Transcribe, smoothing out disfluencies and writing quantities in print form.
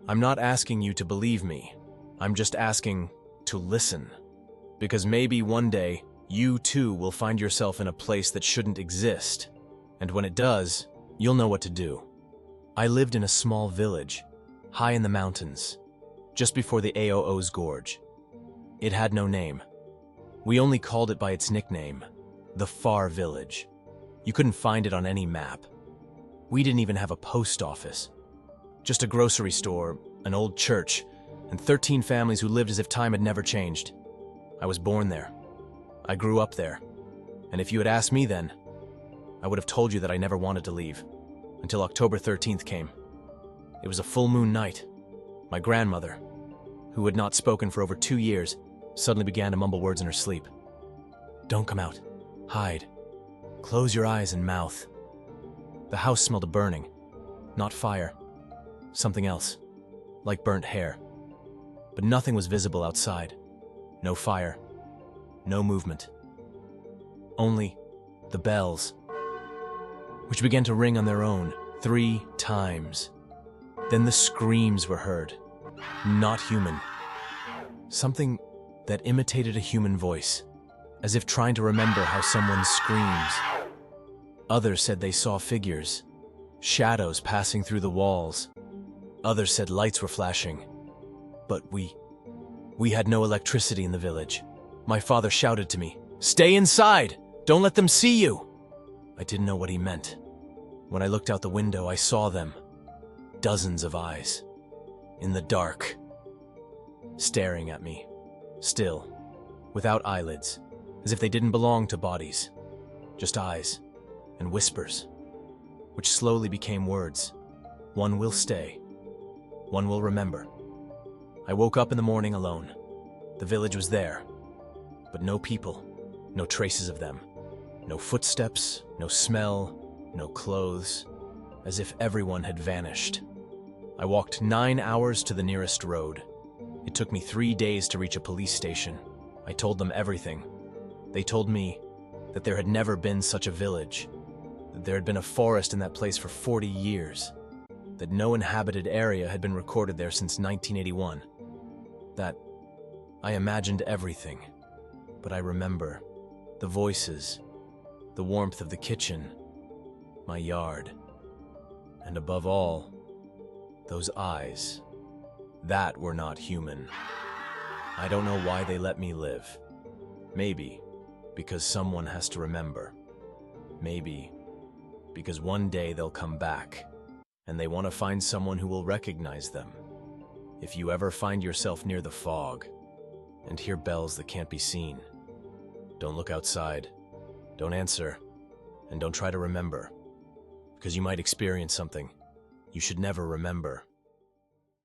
I'm not asking you to believe me. I'm just asking to listen. Because maybe one day, you too will find yourself in a place that shouldn't exist. And when it does, you'll know what to do. I lived in a small village, high in the mountains, just before the Aoo's Gorge. It had no name. We only called it by its nickname, the Far Village. You couldn't find it on any map. We didn't even have a post office. Just a grocery store, an old church, and 13 families who lived as if time had never changed. I was born there. I grew up there. And if you had asked me then, I would have told you that I never wanted to leave, until October 13th came. It was a full moon night. My grandmother, who had not spoken for over 2 years, suddenly began to mumble words in her sleep. Don't come out. Hide. Close your eyes and mouth. The house smelled of burning. Not fire. Something else. Like burnt hair. But nothing was visible outside. No fire. No movement. Only the bells, which began to ring on their own 3 times. Then the screams were heard. Not human. Something that imitated a human voice, as if trying to remember how someone screams. Others said they saw figures, shadows passing through the walls. Others said lights were flashing. But we had no electricity in the village. My father shouted to me, "Stay inside! Don't let them see you!" I didn't know what he meant. When I looked out the window, I saw them. Dozens of eyes. In the dark. Staring at me. Still. Without eyelids. As if they didn't belong to bodies. Just eyes. And whispers. Which slowly became words. One will stay. One will remember. I woke up in the morning alone. The village was there. But no people. No traces of them. No footsteps. No smell. No clothes. As if everyone had vanished. I walked 9 hours to the nearest road. It took me 3 days to reach a police station. I told them everything. They told me that there had never been such a village, that there had been a forest in that place for 40 years, that no inhabited area had been recorded there since 1981, that I imagined everything, but I remember the voices, the warmth of the kitchen, my yard, and above all, those eyes that were not human. I don't know why they let me live. Maybe because someone has to remember. Maybe because one day they'll come back and they want to find someone who will recognize them. If you ever find yourself near the fog and hear bells that can't be seen, don't look outside, don't answer, and don't try to remember, because you might experience something you should never remember.